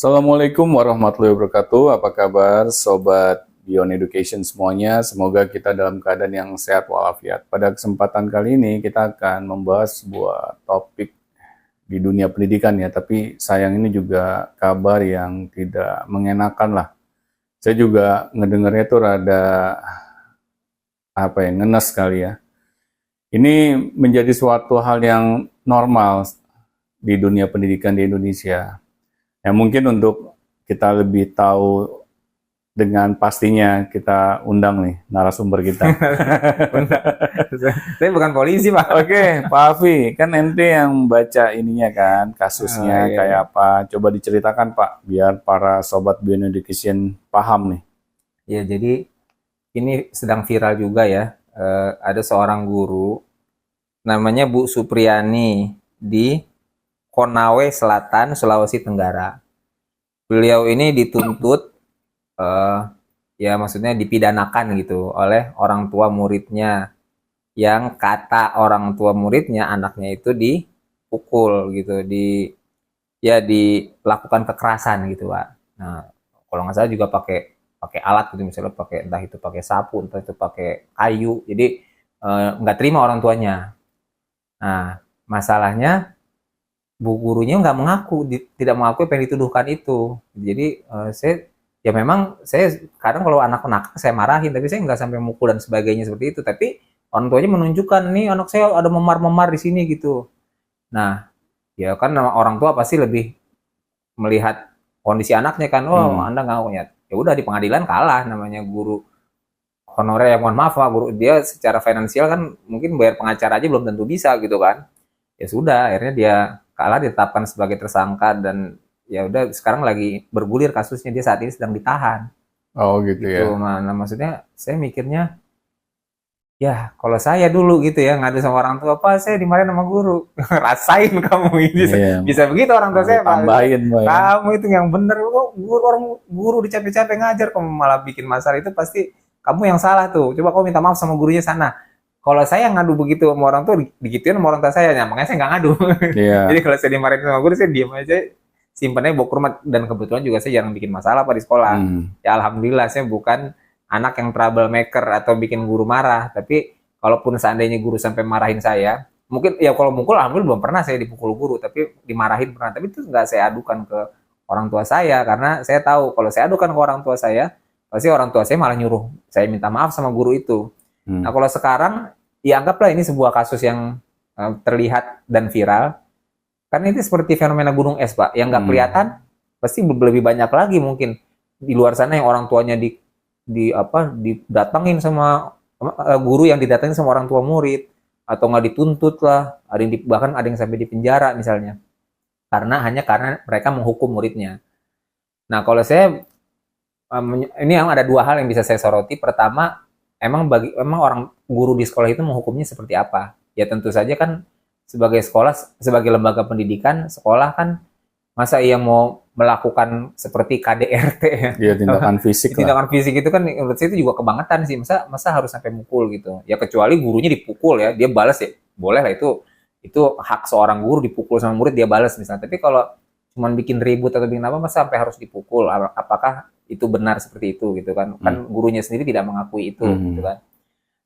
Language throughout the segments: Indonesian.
Assalamualaikum warahmatullahi wabarakatuh. Apa kabar Sobat Beyond Education semuanya? Semoga kita dalam keadaan yang sehat walafiat. Pada kesempatan kali ini kita akan membahas sebuah topik di dunia pendidikan ya. Tapi sayang ini juga kabar yang tidak mengenakan lah. Saya juga ngedengarnya tuh rada ngenes kali ya. Ini menjadi suatu hal yang normal di dunia pendidikan di Indonesia. Ya mungkin untuk kita lebih tahu dengan pastinya kita undang nih narasumber kita. Saya bukan polisi, Pak. Oke, Pak Afi, kan ente yang baca ininya kan, kasusnya Iya. kayak apa. Coba diceritakan Pak, biar para Sobat Beyond Education paham nih. Ya, jadi ini sedang viral juga ya. Ada seorang guru, namanya Bu Supriyani di Konawe Selatan, Sulawesi Tenggara. Beliau ini dituntut, ya maksudnya dipidanakan gitu oleh orang tua muridnya, yang kata orang tua muridnya anaknya itu dipukul gitu, dilakukan kekerasan gitu, Pak. Nah, kalau nggak salah juga pakai pakai alat gitu, misalnya pakai entah itu pakai sapu, entah itu pakai kayu. Jadi nggak terima orang tuanya. Nah, masalahnya bu gurunya nggak mengaku, tidak mengaku apa yang dituduhkan itu. Jadi ya memang saya kadang kalau anak nakal saya marahin, tapi saya nggak sampai mukul dan sebagainya seperti itu. Tapi orang tuanya menunjukkan nih anak saya ada memar-memar di sini gitu. Nah, ya kan orang tua pasti lebih melihat kondisi anaknya kan, oh Anda nggak punya. Ya udah di pengadilan kalah, namanya guru honorer, ya mohon maaf Pak, guru dia secara finansial kan mungkin bayar pengacara aja belum tentu bisa gitu kan. Ya sudah, akhirnya dia kalah, ditetapkan sebagai tersangka, dan ya udah sekarang lagi bergulir kasusnya, dia saat ini sedang ditahan Oh gitu gitu. ya. Nah, maksudnya saya mikirnya, ya kalau saya dulu gitu ya ngadu sama orang tua, Pak saya dimarahin sama guru. Rasain kamu ini, Iya, bisa begitu orang tua mau saya, Pak. tambahin Pak ya. Kamu itu yang bener kok, guru dicapek-capek ngajar, kamu malah bikin masalah, itu pasti kamu yang salah tuh. Coba kamu minta maaf sama gurunya sana. Kalau saya ngadu begitu sama orang tua, digituin sama orang tua saya, ya, makanya saya nggak ngadu. Iya. Jadi kalau saya dimarahin sama guru, saya diam aja, simpannya bawa ke rumah. Dan kebetulan juga saya jarang bikin masalah Pak di sekolah. Ya alhamdulillah saya bukan anak yang troublemaker atau bikin guru marah. Tapi kalaupun seandainya guru sampai marahin saya, mungkin ya kalau mukul alhamdulillah belum pernah saya dipukul guru, tapi dimarahin pernah. Tapi itu nggak saya adukan ke orang tua saya, karena saya tahu kalau saya adukan ke orang tua saya, pasti orang tua saya malah nyuruh saya minta maaf sama guru itu. Nah kalau sekarang, ya anggaplah ini sebuah kasus yang terlihat dan viral, karena itu seperti fenomena gunung es Pak, yang nggak kelihatan pasti lebih banyak lagi mungkin di luar sana yang orang tuanya didatangin sama guru, yang didatangin sama orang tua murid, atau nggak dituntut lah, ada yang bahkan ada yang sampai di penjara misalnya, hanya karena mereka menghukum muridnya. Nah kalau saya, ini yang ada dua hal yang bisa saya soroti. Pertama, emang orang guru di sekolah itu menghukumnya seperti apa? Ya tentu saja kan sebagai sekolah, sebagai lembaga pendidikan, sekolah kan masa ia mau melakukan seperti KDRT ya? Iya, tindakan fisik lah. Tindakan fisik itu kan menurut saya itu juga kebangetan sih. Masa harus sampai mukul gitu? Ya kecuali gurunya dipukul ya, dia balas ya, boleh lah, itu hak seorang guru, dipukul sama murid dia balas misalnya. Tapi kalau cuman bikin ribut atau bikin apa, masa sampai harus dipukul? Apakah itu benar seperti itu gitu kan? Kan gurunya sendiri tidak mengakui itu gitu kan.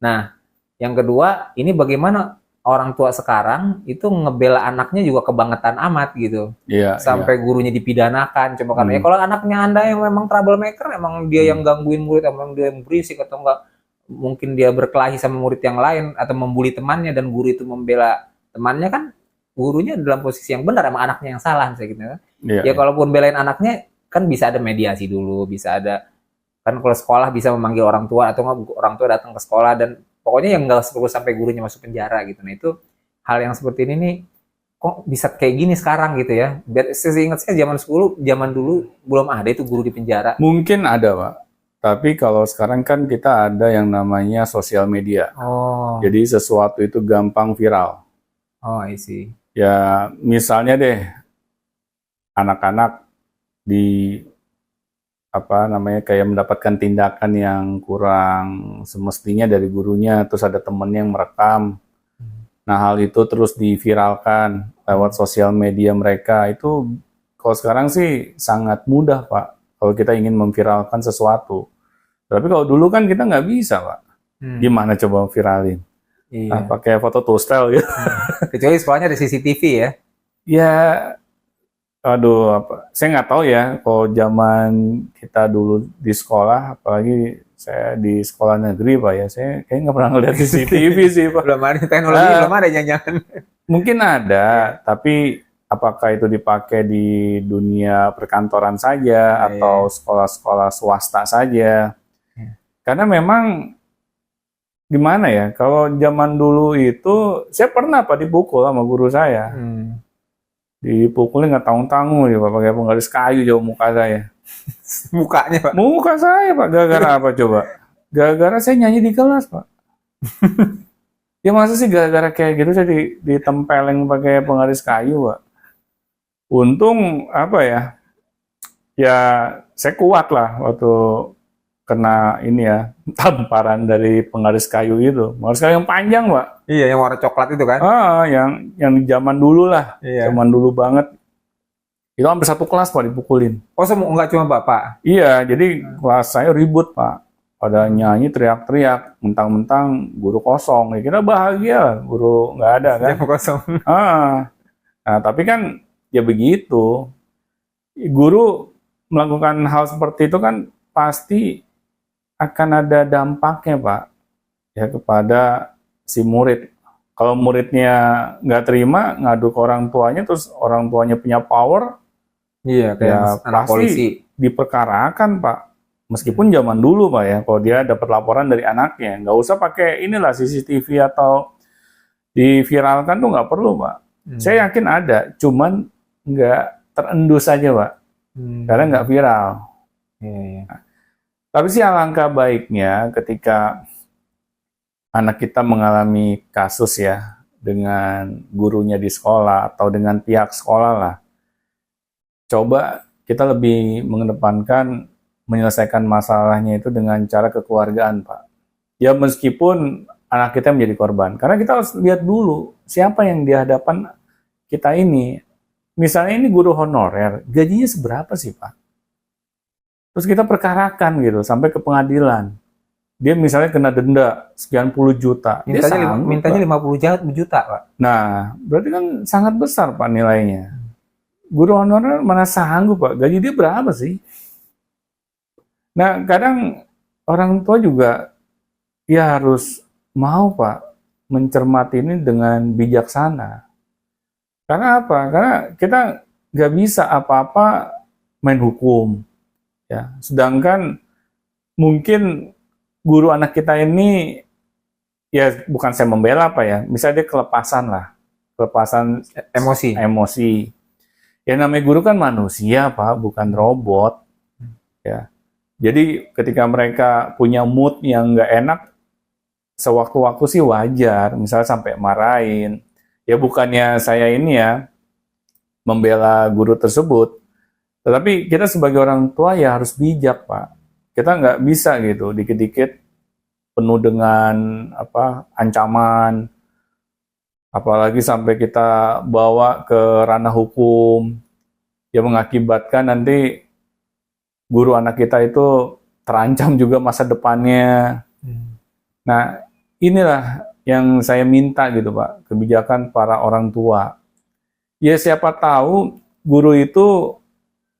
Nah, yang kedua, ini bagaimana orang tua sekarang itu ngebela anaknya juga kebangetan amat gitu. Iya, Sampai gurunya dipidanakan cuma karena ya kalau anaknya Anda yang memang troublemaker, emang dia yang gangguin murid, emang dia yang berisik, atau enggak mungkin dia berkelahi sama murid yang lain atau membuli temannya, dan guru itu membela temannya, kan gurunya dalam posisi yang benar, emang anaknya yang salah misalnya gitu kan. Ya kalaupun belain anaknya kan bisa ada mediasi dulu, bisa ada kan, kalau sekolah bisa memanggil orang tua, atau enggak orang tua datang ke sekolah, dan pokoknya yang nggak perlu sampai gurunya masuk penjara gitu. Nah itu hal yang seperti ini nih, kok bisa kayak gini sekarang gitu ya. Seingat saya zaman dulu belum ada itu guru di penjara. Mungkin ada Pak, tapi kalau sekarang kan kita ada yang namanya sosial media. Oh. Jadi sesuatu itu gampang viral. Oh, I see. Ya misalnya deh, anak-anak di kayak mendapatkan tindakan yang kurang semestinya dari gurunya, terus ada temennya yang merekam. Nah hal itu terus diviralkan lewat sosial media mereka, itu kalau sekarang sih sangat mudah, Pak, kalau kita ingin memviralkan sesuatu. Tapi kalau dulu kan kita nggak bisa, Pak. Gimana coba viralin? Iya. Pakai foto toastel gitu. Kecuali sekolahnya ada CCTV ya. Ya, aduh, saya nggak tahu ya kalau zaman kita dulu di sekolah, apalagi saya di sekolah negeri, Pak ya, saya kayaknya nggak pernah ngeliat CCTV sih, Pak. Belum ada teknologi, belum ada jangan-jangan. Mungkin ada, tapi apakah itu dipakai di dunia perkantoran saja atau sekolah-sekolah swasta saja? Karena memang gimana ya, kalau zaman dulu itu saya pernah, Pak, dipukul sama guru saya. Dipukulnya nggak tanggung-tanggung ya, Pak, pakai penggaris kayu jauh muka saya. Mukanya, Pak. Muka saya, Pak, gara-gara apa coba? Gara-gara saya nyanyi di kelas, Pak. Ya masa sih gara-gara kayak gitu saya ditempeleng pakai penggaris kayu, Pak. Untung apa ya? Ya saya kuat lah waktu kena ini ya, tamparan dari penggaris kayu itu. Penggaris kayu yang panjang, Pak. Iya, yang warna coklat itu kan. Yang zaman dulu lah. Iya. Zaman dulu banget. Itu hampir satu kelas, Pak, dipukulin. Oh, semua nggak cuma Bapak? Iya, jadi kelas saya ribut, Pak. Pada nyanyi, teriak-teriak, mentang-mentang guru kosong. Ya kita bahagia, guru nggak ada kan. Jam kosong. Nah, tapi kan ya begitu. Guru melakukan hal seperti itu kan pasti akan ada dampaknya, Pak, ya kepada si murid. Kalau muridnya nggak terima, ngadu ke orang tuanya, terus orang tuanya punya power, Iya, kayak ya anak pasti polisi. diperkarakan, Pak. Meskipun zaman dulu, Pak ya, kalau dia dapat laporan dari anaknya, nggak usah pakai inilah CCTV atau diviralkan tuh nggak perlu, Pak. Saya yakin ada, cuman nggak terendus saja, Pak, karena nggak viral. Iya. Tapi sih alangkah baiknya ketika anak kita mengalami kasus ya dengan gurunya di sekolah atau dengan pihak sekolah lah. Coba kita lebih mengedepankan menyelesaikan masalahnya itu dengan cara kekeluargaan, Pak. Ya meskipun anak kita menjadi korban. Karena kita harus lihat dulu siapa yang di hadapan kita ini. Misalnya ini guru honorer, gajinya seberapa sih, Pak? Terus kita perkarakan gitu sampai ke pengadilan. Dia misalnya kena denda sekian puluh juta. Mintanya 50 juta, Pak. Nah, berarti kan sangat besar, Pak, nilainya. Guru honorer mana sanggup, Pak? Gaji dia berapa sih? Nah, kadang orang tua juga ya harus mau, Pak, mencermati ini dengan bijaksana. Karena apa? Karena kita nggak bisa apa-apa main hukum. Ya, sedangkan mungkin guru anak kita ini ya bukan saya membela, Pak ya, misalnya dia kelepasan emosi. Ya namanya guru kan manusia, Pak, bukan robot. Ya, jadi ketika mereka punya mood yang nggak enak, sewaktu-waktu sih wajar, misalnya sampai marahin. Ya bukannya saya ini ya membela guru tersebut. Tetapi kita sebagai orang tua ya harus bijak, Pak. Kita nggak bisa gitu, dikit-dikit penuh dengan ancaman, apalagi sampai kita bawa ke ranah hukum, yang mengakibatkan nanti guru anak kita itu terancam juga masa depannya. Nah, inilah yang saya minta gitu, Pak, kebijakan para orang tua. Ya siapa tahu guru itu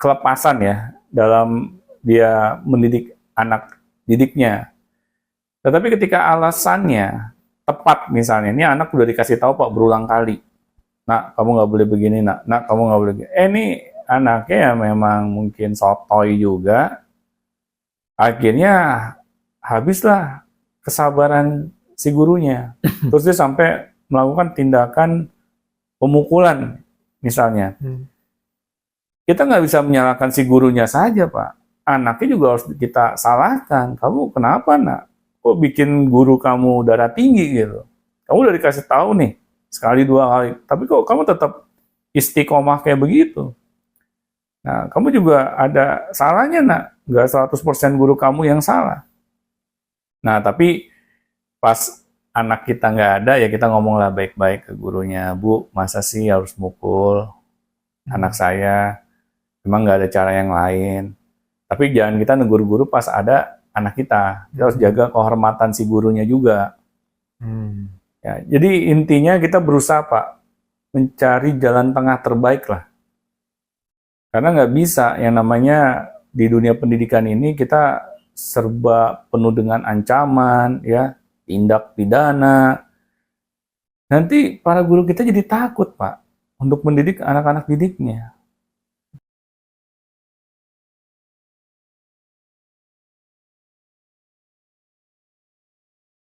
kelepasan ya dalam dia mendidik anak didiknya. Tetapi ketika alasannya tepat, misalnya ini anak udah dikasih tahu, Pak, berulang kali, nak kamu nggak boleh begini, nak kamu nggak boleh begini. Ini anaknya ya memang mungkin sotoy juga, akhirnya habislah kesabaran si gurunya. Terus dia sampai melakukan tindakan pemukulan misalnya. Kita nggak bisa menyalahkan si gurunya saja, Pak. Anaknya juga harus kita salahkan. Kamu kenapa, nak? Kok bikin guru kamu darah tinggi gitu? Kamu udah dikasih tahu nih, sekali dua kali. Tapi kok kamu tetap istiqomah kayak begitu? Nah, kamu juga ada salahnya, nak. Nggak 100% guru kamu yang salah. Nah, tapi pas anak kita nggak ada, ya kita ngomonglah baik-baik ke gurunya. Bu, masa sih harus mukul anak saya? Memang nggak ada cara yang lain. Tapi jangan kita negur guru pas ada anak kita. Kita harus jaga kehormatan si gurunya juga. Ya, jadi intinya kita berusaha Pak, mencari jalan tengah terbaik lah. Karena nggak bisa yang namanya di dunia pendidikan ini kita serba penuh dengan ancaman, ya, tindak pidana. Nanti para guru kita jadi takut Pak untuk mendidik anak-anak didiknya.